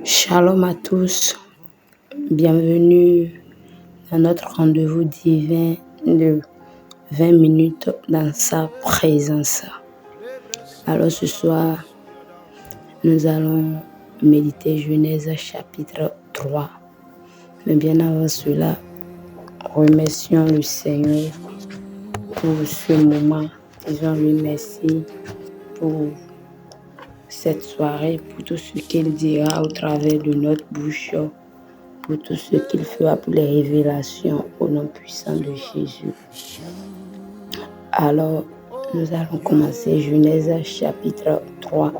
Shalom à tous, bienvenue dans notre rendez-vous divin de 20 minutes dans sa présence. Alors ce soir, nous allons méditer Genèse chapitre 3. Mais bien avant cela, remercions le Seigneur pour ce moment. Disons-lui merci pour cette soirée, pour tout ce qu'il dira au travers de notre bouche, pour tout ce qu'il fera pour les révélations au nom puissant de Jésus. Alors, nous allons commencer Genèse chapitre 3.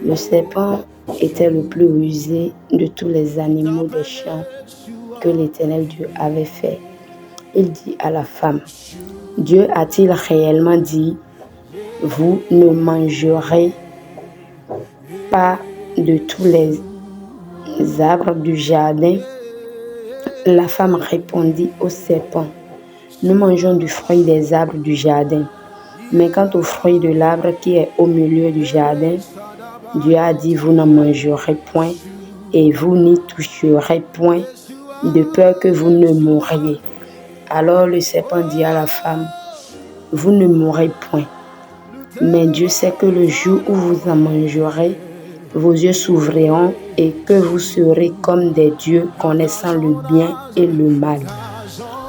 Le serpent était le plus rusé de tous les animaux des champs que l'Éternel Dieu avait fait. Il dit à la femme, Dieu a-t-il réellement dit, vous ne mangerez pas de tous les arbres du jardin? La femme répondit au serpent, nous mangeons du fruit des arbres du jardin. Mais quant au fruit de l'arbre qui est au milieu du jardin, Dieu a dit, vous n'en mangerez point et vous n'y toucherez point, de peur que vous ne mouriez. Alors le serpent dit à la femme, vous ne mourrez point. Mais Dieu sait que le jour où vous en mangerez, vos yeux s'ouvriront et que vous serez comme des dieux connaissant le bien et le mal.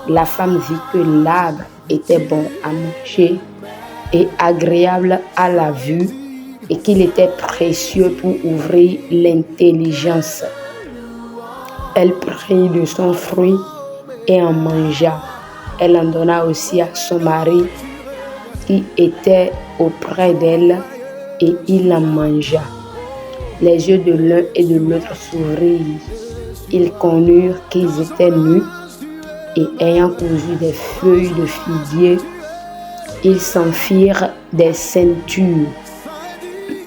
La femme vit que l'arbre était bon à manger et agréable à la vue et qu'il était précieux pour ouvrir l'intelligence. Elle prit de son fruit et en mangea. Elle en donna aussi à son mari qui était auprès d'elle et il en mangea. Les yeux de l'un et de l'autre s'ouvrirent. Ils connurent qu'ils étaient nus et ayant cousu des feuilles de figuier, ils s'en firent des ceintures.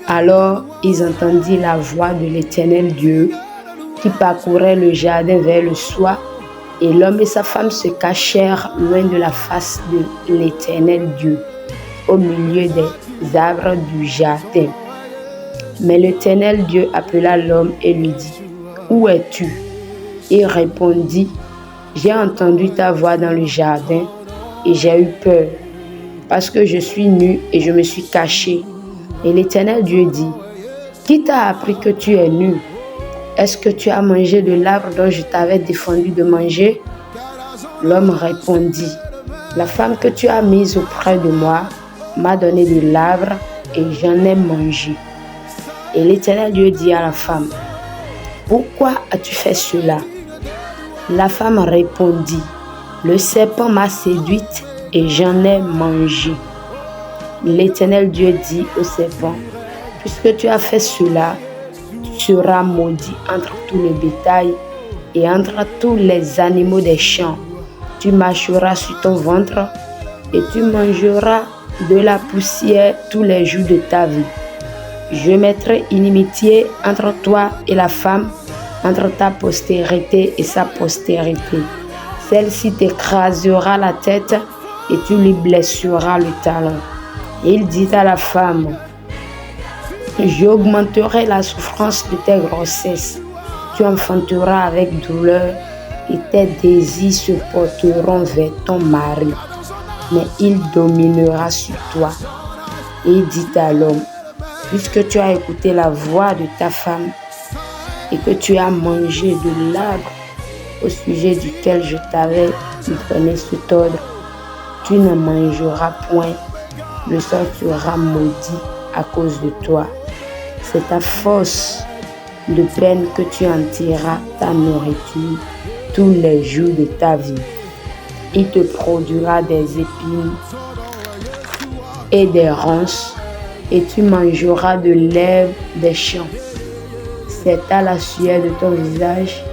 Alors ils entendirent la voix de l'Éternel Dieu qui parcourait le jardin vers le soir, et l'homme et sa femme se cachèrent loin de la face de l'Éternel Dieu, au milieu des arbres du jardin. Mais l'Éternel Dieu appela l'homme et lui dit, où es-tu? Il répondit, j'ai entendu ta voix dans le jardin et j'ai eu peur, parce que je suis nu et je me suis caché. Et l'Éternel Dieu dit, qui t'a appris que tu es nu? Est-ce que tu as mangé de l'arbre dont je t'avais défendu de manger? L'homme répondit, la femme que tu as mise auprès de moi m'a donné de l'arbre et j'en ai mangé. Et l'Éternel Dieu dit à la femme, pourquoi as-tu fait cela? La femme répondit, le serpent m'a séduite et j'en ai mangé. L'Éternel Dieu dit au serpent, puisque tu as fait cela, tu seras maudit entre tous les bétails et entre tous les animaux des champs. Tu marcheras sur ton ventre et tu mangeras de la poussière tous les jours de ta vie. Je mettrai inimitié entre toi et la femme, entre ta postérité et sa postérité. Celle-ci t'écrasera la tête et tu lui blesseras le talon. Et il dit à la femme, j'augmenterai la souffrance de tes grossesses. Tu enfanteras avec douleur et tes désirs se porteront vers ton mari, mais il dominera sur toi. Et il dit à l'homme, puisque tu as écouté la voix de ta femme et que tu as mangé de l'arbre au sujet duquel je t'avais donné cet ordre, tu ne mangeras point, le sol sera maudit à cause de toi. C'est à force de peine que tu en tireras ta nourriture tous les jours de ta vie. Il te produira des épines et des ronces, et tu mangeras de l'herbe des champs. C'est à la sueur de ton visage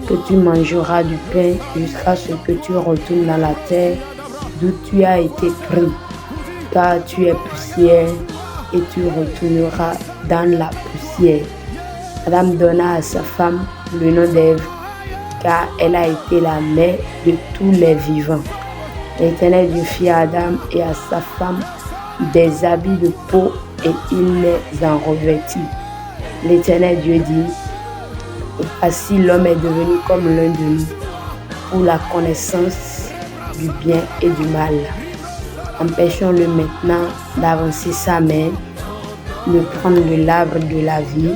que tu mangeras du pain jusqu'à ce que tu retournes dans la terre d'où tu as été pris, car tu es poussière et tu retourneras dans la poussière. Adam donna à sa femme le nom d'Ève, car elle a été la mère de tous les vivants. L'Éternel Dieu fit à Adam et à sa femme des habits de peau et il les en revêtit. L'Éternel Dieu dit, Voici l'homme est devenu comme l'un de nous pour la connaissance du bien et du mal. Empêchons-le maintenant d'avancer sa main, de prendre de l'arbre de la vie,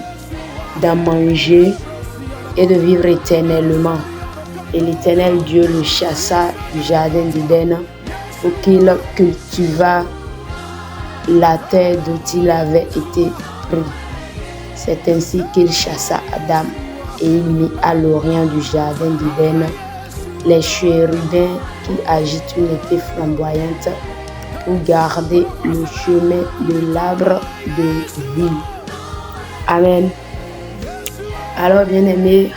d'en manger et de vivre éternellement. Et l'Éternel Dieu le chassa du jardin d'Éden pour qu'il cultivât la terre dont il avait été pris. C'est ainsi qu'il chassa Adam et il mit à l'orient du jardin d'Éden les chérubins qui agitent une épée flamboyante pour garder le chemin de l'arbre de vie. Amen. Alors, bien-aimés,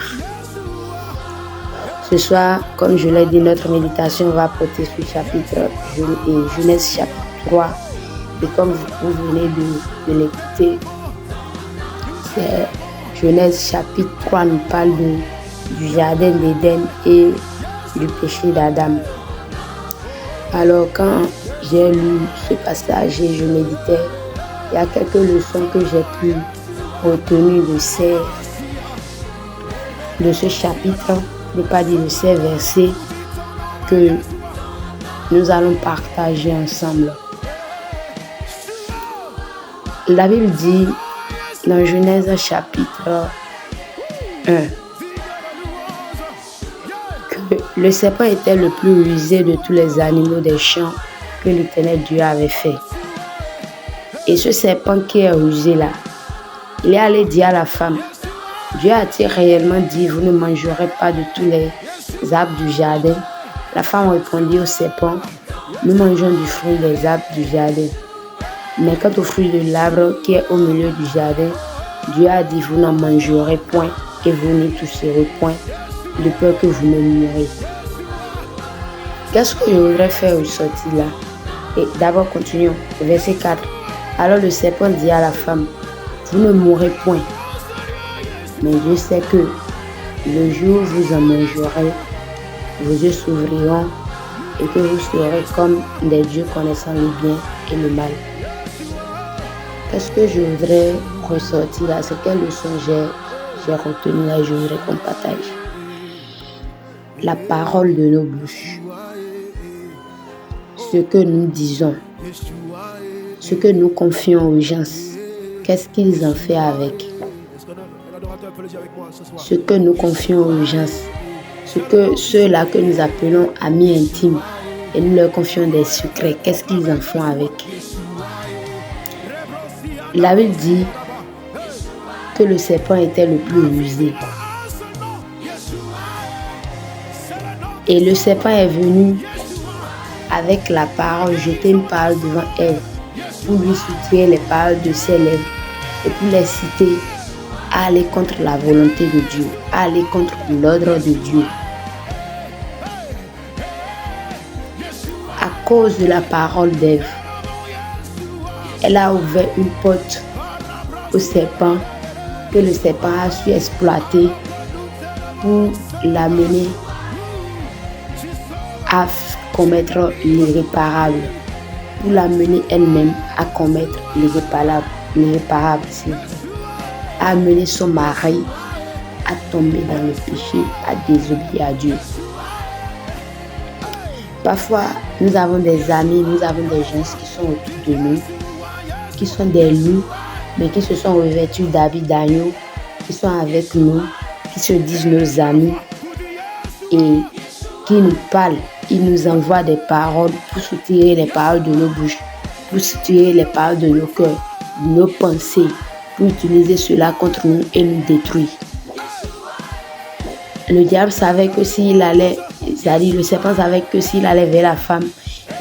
ce soir, comme je l'ai dit, notre méditation va porter sur chapitre Genèse chapitre 3. Et comme vous venez de l'écouter, c'est Genèse chapitre 3 nous parle du jardin d'Éden et du péché d'Adam. Alors quand j'ai lu ce passage et je méditais, il y a quelques leçons que j'ai pu retenir de ce chapitre, ne pas dire de ces versets que nous allons partager ensemble. La Bible dit dans Genèse chapitre 1 que le serpent était le plus rusé de tous les animaux des champs que l'Éternel Dieu avait fait. Et ce serpent qui est rusé là, il est allé dire à la femme, Dieu a-t-il réellement dit, vous ne mangerez pas de tous les arbres du jardin? La femme répondit au serpent, nous mangeons du fruit des arbres du jardin. Mais quant au fruit de l'arbre qui est au milieu du jardin, Dieu a dit, vous n'en mangerez point et vous n'y toucherez point, de peur que vous ne mouriez. Qu'est-ce que je voudrais faire ressortir là? Et d'abord, continuons. Verset 4. Alors le serpent dit à la femme, vous ne mourrez point. Mais Dieu sait que le jour où vous en mangerez, vos yeux s'ouvriront et que vous serez comme des dieux connaissant le bien et le mal. Qu'est-ce que je voudrais ressortir là? C'est quelle leçon j'ai retenue là, je voudrais qu'on partage. La parole de nos bouches. Ce que nous disons. Ce que nous confions aux gens. Qu'est-ce qu'ils en font avec? Ce que nous confions aux gens. Ceux-là que nous appelons amis intimes. Et nous leur confions des secrets. Qu'est-ce qu'ils en font avec? La Bible dit que le serpent était le plus rusé. Et le serpent est venu avec la parole, jeter une parole devant elle, pour lui soutirer les paroles de ses lèvres et pour les citer à aller contre la volonté de Dieu, à aller contre l'ordre de Dieu. À cause de la parole d'Ève, elle a ouvert une porte au serpent que le serpent a su exploiter pour l'amener à commettre l'irréparable, pour l'amener elle-même à commettre l'irréparable, à amener son mari à tomber dans le péché, à désobéir à Dieu. Parfois, nous avons des amis, nous avons des gens qui sont autour de nous, qui sont des loups, mais qui se sont revêtus d'habits d'agneau, qui sont avec nous, qui se disent nos amis et qui nous parlent. Ils nous envoient des paroles pour soutirer les paroles de nos bouches, pour soutirer les paroles de nos cœurs, de nos pensées, pour utiliser cela contre nous et nous détruire. Le diable savait que s'il allait, c'est-à-dire le serpent savait que s'il allait vers la femme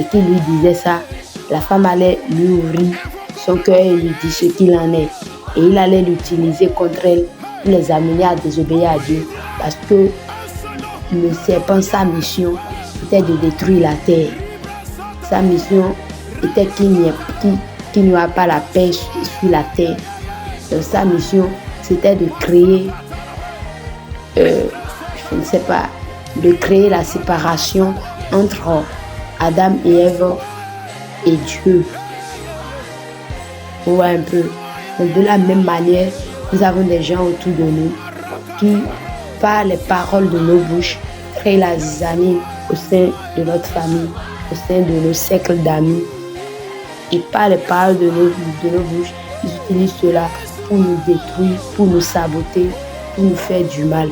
et qu'il lui disait ça, la femme allait lui ouvrir son cœur et lui dire ce qu'il en est. Et il allait l'utiliser contre elle pour les amener à désobéir à Dieu. Parce que le serpent, sa mission était de détruire la terre. Sa mission était qu'il n'y aura pas la paix sur la terre. Donc sa mission, c'était de créer, de créer la séparation entre Adam et Ève et Dieu. On voit un peu. Donc de la même manière, nous avons des gens autour de nous qui, par les paroles de nos bouches, crée la zizanie au sein de notre famille, au sein de nos cercles d'amis. Et par les paroles de nos bouches, ils utilisent cela pour nous détruire, pour nous saboter, pour nous faire du mal.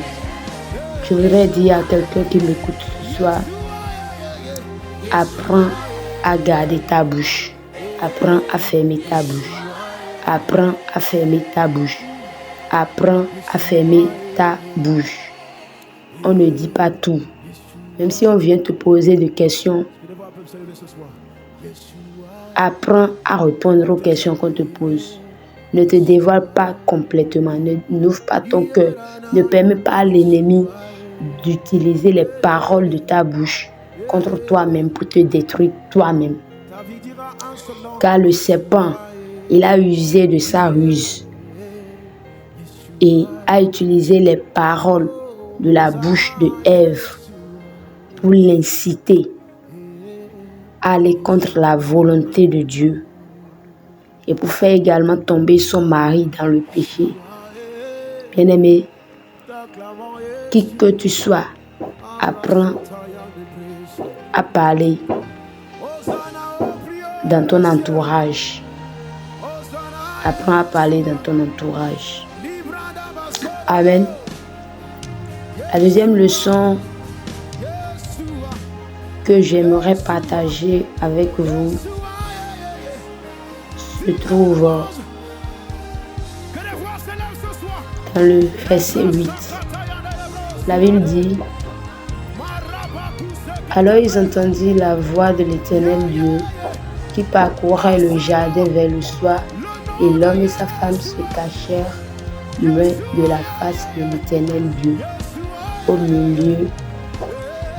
Je voudrais dire à quelqu'un qui m'écoute ce soir, apprends à garder ta bouche. Apprends à fermer ta bouche. Apprends à fermer ta bouche. Apprends à fermer ta bouche. On ne dit pas tout. Même si on vient te poser des questions, apprends à répondre aux questions qu'on te pose. Ne te dévoile pas complètement. N'ouvre pas ton cœur. Ne permets pas à l'ennemi d'utiliser les paroles de ta bouche contre toi-même pour te détruire toi-même. Car le serpent, il a usé de sa ruse et a utilisé les paroles de la bouche de Ève pour l'inciter à aller contre la volonté de Dieu et pour faire également tomber son mari dans le péché. Bien-aimé, qui que tu sois, apprends à parler dans ton entourage. Apprends à parler dans ton entourage. Amen. La deuxième leçon que j'aimerais partager avec vous se trouve dans le verset 8. La Bible dit: alors ils entendirent la voix de l'Éternel Dieu qui parcourait le jardin vers le soir, et l'homme et sa femme se cachèrent loin de la face de l'Éternel Dieu, au milieu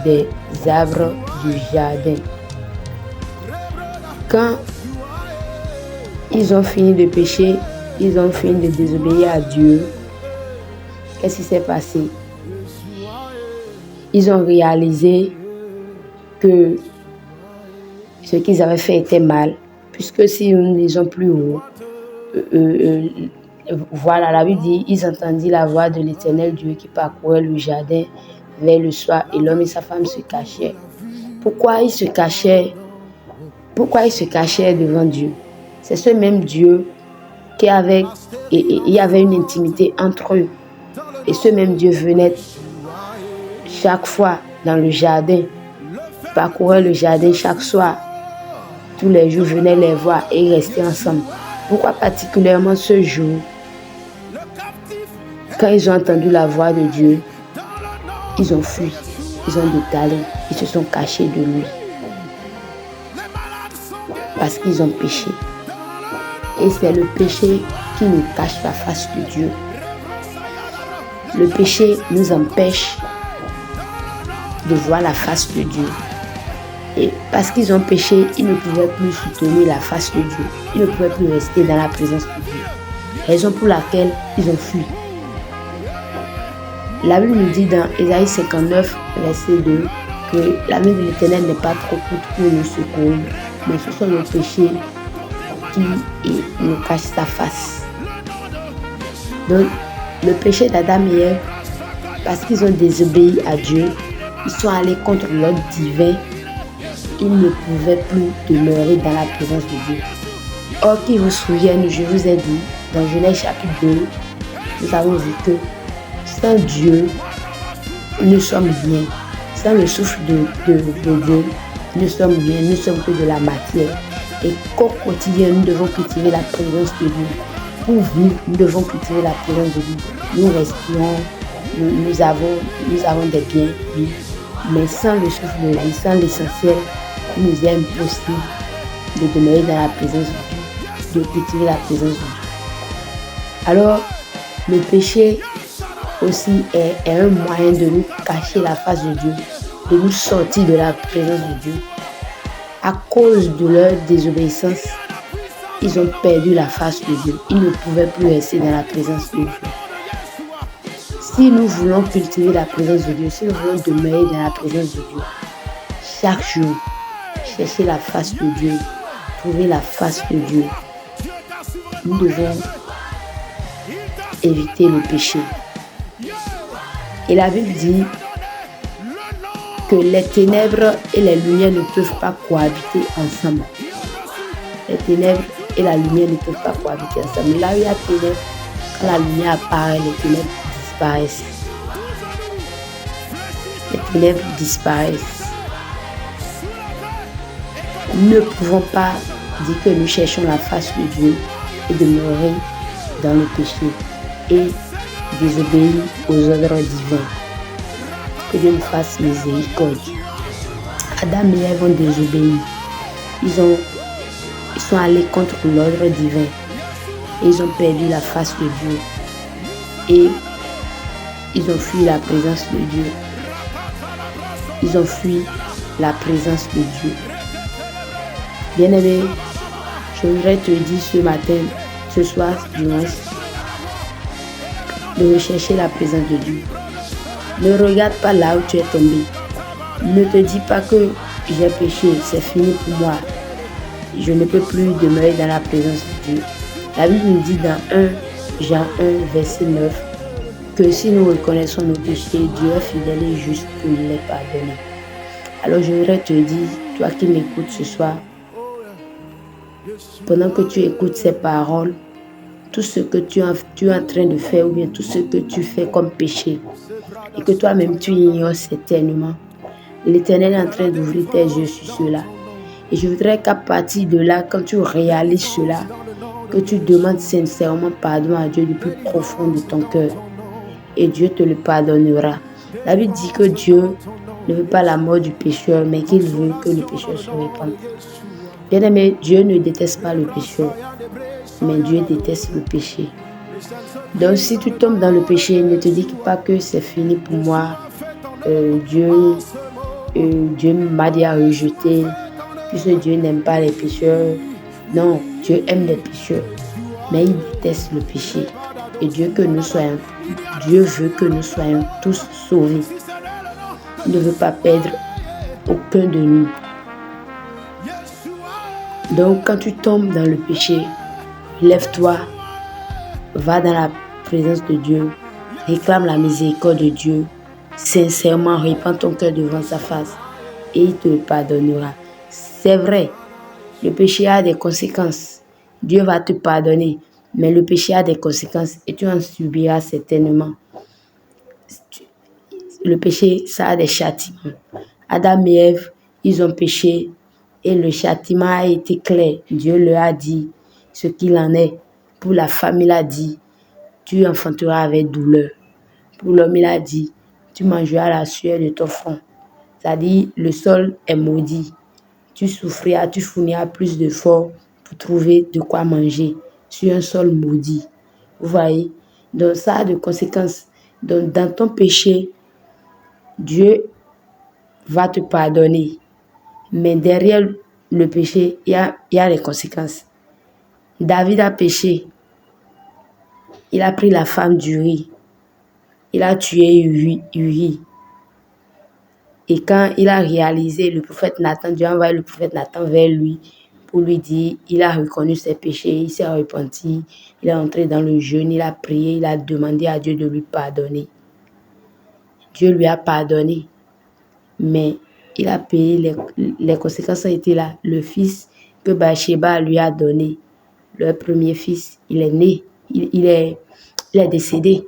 des arbres du jardin. Quand ils ont fini de pécher, ils ont fini de désobéir à Dieu, qu'est-ce qui s'est passé? Ils ont réalisé que ce qu'ils avaient fait était mal, puisque si nous lisons plus haut, voilà, la Bible dit: ils entendirent la voix de l'Éternel Dieu qui parcourait le jardin vers le soir, et l'homme et sa femme se cachaient. Pourquoi ils se cachaient devant Dieu? C'est ce même Dieu qui avait, et il y avait une intimité entre eux. Et ce même Dieu venait chaque fois dans le jardin, parcourait le jardin chaque soir. Tous les jours, venaient les voir et restaient ensemble. Pourquoi particulièrement ce jour, quand ils ont entendu la voix de Dieu, ils ont fui, ils ont détalé, ils se sont cachés de lui. Parce qu'ils ont péché. Et c'est le péché qui nous cache la face de Dieu. Le péché nous empêche de voir la face de Dieu. Et parce qu'ils ont péché, ils ne pouvaient plus soutenir la face de Dieu. Ils ne pouvaient plus rester dans la présence de Dieu. Raison pour laquelle ils ont fui. La Bible nous dit dans Ésaïe 59, verset 2, que la main de l'Éternel n'est pas trop courte pour nous secourir, mais ce sont nos péchés qui nous cachent sa face. Donc, le péché d'Adam et Ève, parce qu'ils ont désobéi à Dieu, ils sont allés contre l'ordre divin, ils ne pouvaient plus demeurer dans la présence de Dieu. Or, qui vous souvienne, je vous ai dit, dans Genèse chapitre 2, nous avons vu que sans Dieu, nous sommes rien. Sans le souffle de Dieu, nous sommes rien, nous sommes que de la matière. Et qu'au quotidien, nous devons cultiver la présence de Dieu. Pour vivre, nous devons cultiver la présence de Dieu. Nous respirons, nous avons des biens, oui. Mais sans le souffle de vie, sans l'essentiel, il nous est impossible de demeurer dans la présence de Dieu, de cultiver la présence de Dieu. Alors, le péché aussi est un moyen de nous cacher la face de Dieu, de nous sortir de la présence de Dieu. À cause de leur désobéissance, ils ont perdu la face de Dieu. Ils ne pouvaient plus rester dans la présence de Dieu. Si nous voulons cultiver la présence de Dieu, si nous voulons demeurer dans la présence de Dieu, chaque jour, chercher la face de Dieu, trouver la face de Dieu, nous devons éviter le péché. Et la Bible dit que les ténèbres et les lumières ne peuvent pas cohabiter ensemble. Les ténèbres et la lumière ne peuvent pas cohabiter ensemble. Là où il y a ténèbres, quand la lumière apparaît, les ténèbres disparaissent. Les ténèbres disparaissent. Nous ne pouvons pas dire que nous cherchons la face de Dieu et demeurer dans le péché et désobéir aux ordres divins. Que Dieu nous fasse miséricorde. Adam et Ève ont désobéi. Ils sont allés contre l'ordre divin. Et ils ont perdu la face de Dieu. Et ils ont fui la présence de Dieu. Ils ont fui la présence de Dieu. Bien-aimé, je voudrais te dire ce matin, ce soir, dimanche, de rechercher la présence de Dieu. Ne regarde pas là où tu es tombé. Ne te dis pas que j'ai péché, c'est fini pour moi. Je ne peux plus demeurer dans la présence de Dieu. La Bible nous dit dans 1 Jean 1, verset 9, que si nous reconnaissons nos péchés, Dieu est fidèle et juste pour nous les pardonner. Alors je voudrais te dire, toi qui m'écoutes ce soir, pendant que tu écoutes ces paroles, tout ce que tu es en train de faire ou bien tout ce que tu fais comme péché et que toi-même tu ignores certainement, l'Éternel est en train d'ouvrir tes yeux sur cela. Et je voudrais qu'à partir de là, quand tu réalises cela, que tu demandes sincèrement pardon à Dieu du plus profond de ton cœur. Et Dieu te le pardonnera. La Bible dit que Dieu ne veut pas la mort du pécheur, mais qu'il veut que le pécheur se répande. Bien-aimé, Dieu ne déteste pas le pécheur, mais Dieu déteste le péché. Donc si tu tombes dans le péché, ne te dis pas que c'est fini pour moi. Dieu m'a déjà rejeté, puisque Dieu n'aime pas les pécheurs. Non, Dieu aime les pécheurs, mais il déteste le péché. Et Dieu veut que nous soyons tous sauvés. Il ne veut pas perdre aucun de nous. Donc quand tu tombes dans le péché, lève-toi, va dans la présence de Dieu, réclame la miséricorde de Dieu, sincèrement répands ton cœur devant sa face et il te le pardonnera. C'est vrai, le péché a des conséquences. Dieu va te pardonner, mais le péché a des conséquences et tu en subiras certainement. Le péché, ça a des châtiments. Adam et Ève, ils ont péché et le châtiment a été clair. Dieu leur a dit ce qu'il en est. Pour la femme, il a dit, tu enfanteras avec douleur. Pour l'homme, il a dit, tu mangeras la sueur de ton front. C'est-à-dire, le sol est maudit. Tu souffriras, tu fourniras plus d'efforts pour trouver de quoi manger sur un sol maudit. Vous voyez? Donc ça a des conséquences. Donc dans ton péché, Dieu va te pardonner. Mais derrière le péché, il y a les conséquences. David a péché. Il a pris la femme d'Uri. Il a tué Uri. Et quand il a réalisé, le prophète Nathan, Dieu a envoyé le prophète Nathan vers lui pour lui dire, il a reconnu ses péchés, il s'est repenti, il est entré dans le jeûne, il a prié, il a demandé à Dieu de lui pardonner. Dieu lui a pardonné, mais il a payé, les conséquences ont été là. Le fils que Bathsheba lui a donné, leur premier fils, il est né, il est décédé.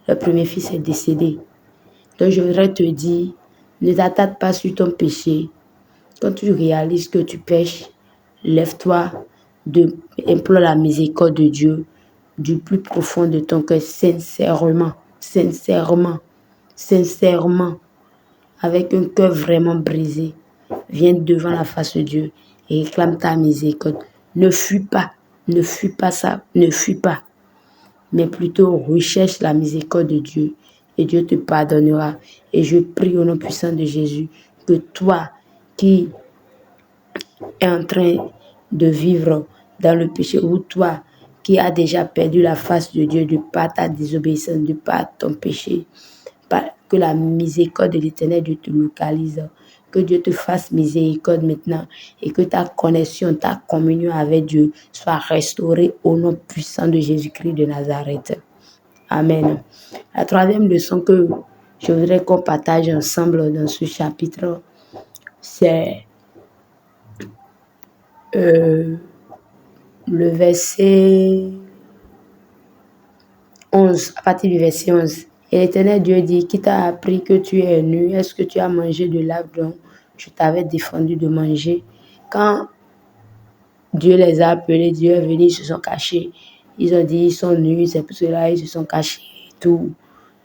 Leur premier fils est décédé. Donc je voudrais te dire, ne t'attarde pas sur ton péché. Quand tu réalises que tu pêches, lève-toi, implore la miséricorde de Dieu du plus profond de ton cœur, sincèrement, avec un cœur vraiment brisé. Viens devant la face de Dieu et réclame ta miséricorde. Ne fuis pas ça, ne fuis pas. Mais plutôt recherche la miséricorde de Dieu et Dieu te pardonnera. Et je prie au nom puissant de Jésus que toi qui es en train de vivre dans le péché ou toi qui as déjà perdu la face de Dieu de par ta désobéissance, de par ton péché, que la miséricorde de l'Éternel Dieu te localise, que Dieu te fasse miséricorde maintenant et que ta connexion, ta communion avec Dieu soit restaurée au nom puissant de Jésus-Christ de Nazareth. Amen. La troisième leçon que je voudrais qu'on partage ensemble dans ce chapitre, c'est le verset 11, à partir du verset 11. Et l'Éternel Dieu dit, qui t'a appris que tu es nu, est-ce que tu as mangé de l'arbre dont je t'avais défendu de manger? Quand Dieu les a appelés, Dieu est venu, ils se sont cachés. Ils ont dit, ils sont nus, c'est pour cela ils se sont cachés et tout.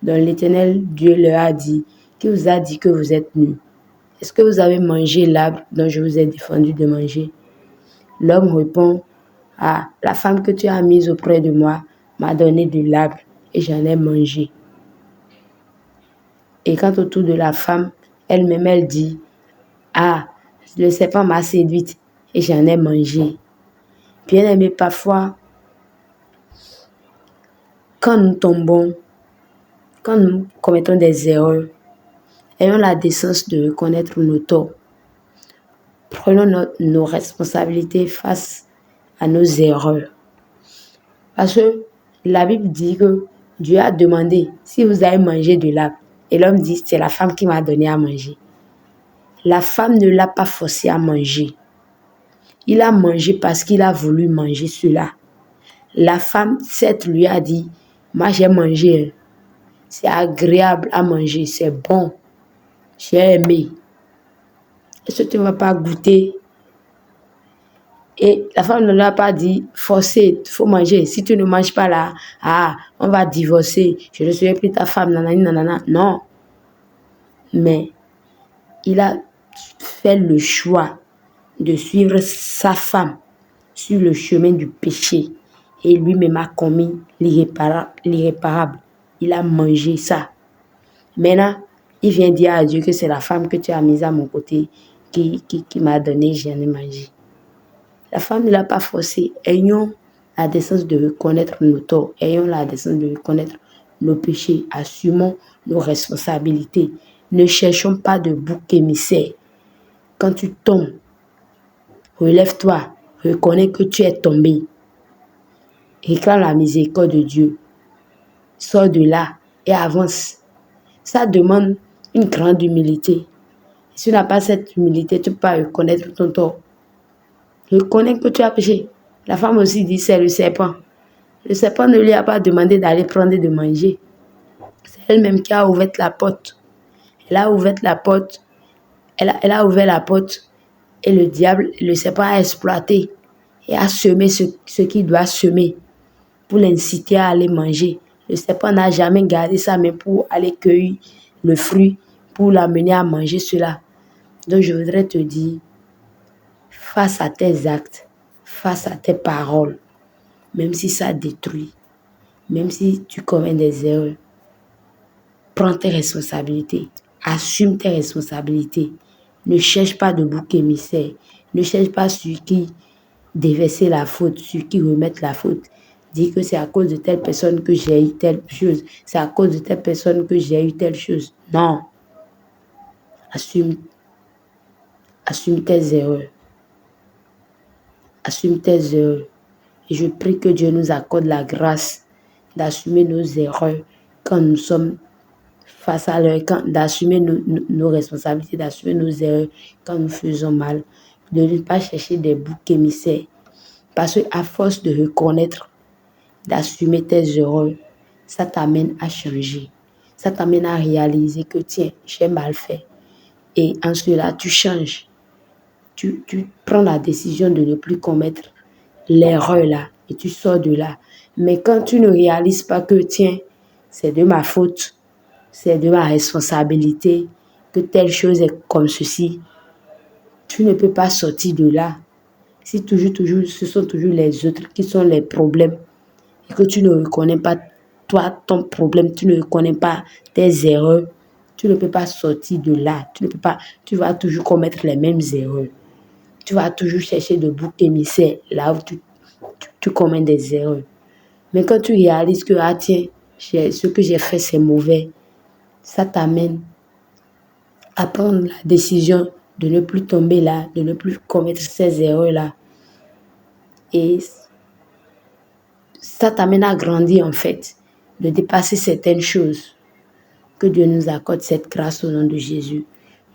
Donc l'Éternel Dieu leur a dit, qui vous a dit que vous êtes nus? Est-ce que vous avez mangé l'arbre dont je vous ai défendu de manger? L'homme répond, ah, la femme que tu as mise auprès de moi m'a donné de l'arbre et j'en ai mangé. Et quant au tour de la femme, elle-même, elle dit, ah, le serpent m'a séduite et j'en ai mangé. Bien aimé, parfois, quand nous tombons, quand nous commettons des erreurs, ayons la décence de reconnaître nos torts. Prenons nos responsabilités face à nos erreurs. Parce que la Bible dit que Dieu a demandé si vous avez mangé de l'arbre. Et l'homme dit, c'est la femme qui m'a donné à manger. La femme ne l'a pas forcé à manger. Il a mangé parce qu'il a voulu manger cela. La femme, certes, lui a dit, moi j'ai mangé. C'est agréable à manger, c'est bon. J'ai aimé. Est-ce que tu ne vas pas goûter? Et la femme ne l'a pas dit, forcé, il faut manger. Si tu ne manges pas là, on va divorcer. Je ne serai plus ta femme, nanani, nanana. Non. Mais il a fait le choix de suivre sa femme sur le chemin du péché. Et lui-même a commis l'irréparable. Il a mangé ça. Maintenant, il vient dire à Dieu que c'est la femme que tu as mise à mon côté qui m'a donné, j'en ai mangé. La femme ne l'a pas forcé. Ayons la décence de reconnaître nos torts. Ayons la décence de reconnaître nos péchés. Assumons nos responsabilités. Ne cherchons pas de bouc émissaire. Quand tu tombes, relève-toi. Reconnais que tu es tombé. Réclame la miséricorde de Dieu. Sors de là et avance. Ça demande une grande humilité. Si tu n'as pas cette humilité, tu ne peux pas reconnaître ton tort. Reconnais que tu as péché. La femme aussi dit, c'est le serpent. Le serpent ne lui a pas demandé d'aller prendre et de manger. C'est elle-même qui a ouvert la porte. Elle a ouvert la porte. Elle a ouvert la porte. Et le diable, le serpent a exploité. Et a semé ce qu'il doit semer pour l'inciter à aller manger. Le serpent n'a jamais gardé sa main pour aller cueillir le fruit, pour l'amener à manger cela. Donc je voudrais te dire, face à tes actes, face à tes paroles, même si ça détruit, même si tu commets des erreurs, prends tes responsabilités, assume tes responsabilités. Ne cherche pas de bouc émissaire, ne cherche pas sur qui déverser la faute, sur qui remettre la faute. Dis que c'est à cause de telle personne que j'ai eu telle chose, c'est à cause de telle personne que j'ai eu telle chose. Non. Assume tes erreurs. Assume tes erreurs. Et je prie que Dieu nous accorde la grâce d'assumer nos erreurs quand nous sommes face à l'heure, d'assumer nos responsabilités, d'assumer nos erreurs quand nous faisons mal, de ne pas chercher des boucs émissaires. Parce qu'à force de reconnaître, d'assumer tes erreurs, ça t'amène à changer. Ça t'amène à réaliser que tiens, j'ai mal fait. Et en cela, tu changes. Tu prends la décision de ne plus commettre l'erreur là et tu sors de là. Mais quand tu ne réalises pas que tiens, c'est de ma faute, c'est de ma responsabilité, que telle chose est comme ceci, tu ne peux pas sortir de là. Si toujours, ce sont toujours les autres qui sont les problèmes et que tu ne reconnais pas toi, ton problème, tu ne reconnais pas tes erreurs, tu ne peux pas sortir de là. Tu vas toujours commettre les mêmes erreurs. Tu vas toujours chercher de bouc émissaire là où tu commets des erreurs. Mais quand tu réalises que, tiens, ce que j'ai fait, c'est mauvais, ça t'amène à prendre la décision de ne plus tomber là, de ne plus commettre ces erreurs-là. Et ça t'amène à grandir en fait. de dépasser certaines choses. Que Dieu nous accorde cette grâce au nom de Jésus.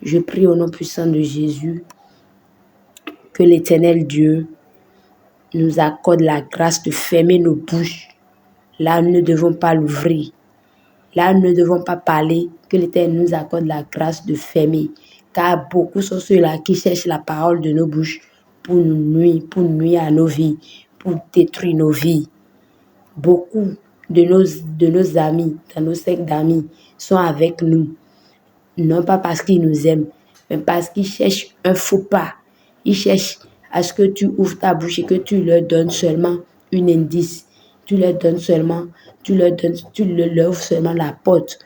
Je prie au nom puissant de Jésus que l'Éternel Dieu nous accorde la grâce de fermer nos bouches. Là, nous ne devons pas l'ouvrir. Là, nous ne devons pas parler. Que l'Éternel nous accorde la grâce de fermer. Car beaucoup sont ceux-là qui cherchent la parole de nos bouches pour nous nuire à nos vies, pour détruire nos vies. Beaucoup de nos amis, dans nos cercles d'amis, sont avec nous. Non pas parce qu'ils nous aiment, mais parce qu'ils cherchent un faux pas. Ils cherchent à ce que tu ouvres ta bouche et que tu leur donnes seulement un indice. Tu leur ouvres seulement la porte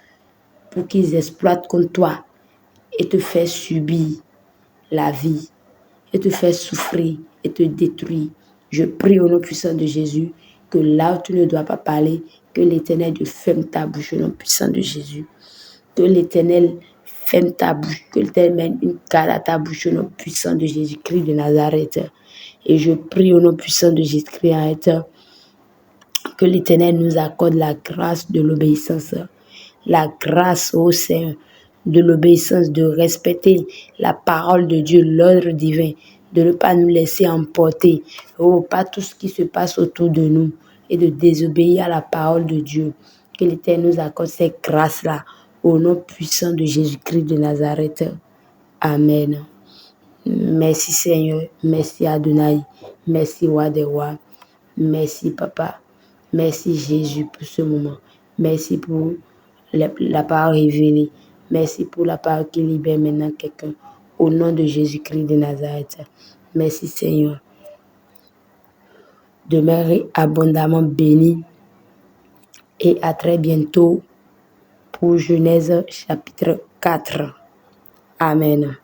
pour qu'ils exploitent contre toi et te faire subir la vie, et te faire souffrir et te détruire. Je prie au nom puissant de Jésus que là où tu ne dois pas parler, que l'Éternel Dieu ferme ta bouche au nom puissant de Jésus. Que l'Éternel ferme ta bouche, que l'Éternel mette une garde à ta bouche au nom puissant de Jésus-Christ de Nazareth. Et je prie au nom puissant de Jésus-Christ de Nazareth que l'Éternel nous accorde la grâce de l'obéissance. La grâce au Seigneur de l'obéissance, de respecter la parole de Dieu, l'ordre divin, de ne pas nous laisser emporter, pas tout ce qui se passe autour de nous et de désobéir à la parole de Dieu. Que l'Éternel nous accorde cette grâce-là au nom puissant de Jésus-Christ de Nazareth. Amen. Merci Seigneur, merci Adonai, merci Roi des Rois, merci Papa, merci Jésus pour ce moment, merci pour la parole révélée, merci pour la parole qui libère maintenant quelqu'un, au nom de Jésus-Christ de Nazareth. Merci Seigneur. Demeurez abondamment bénis et à très bientôt pour Genèse chapitre 4. Amen.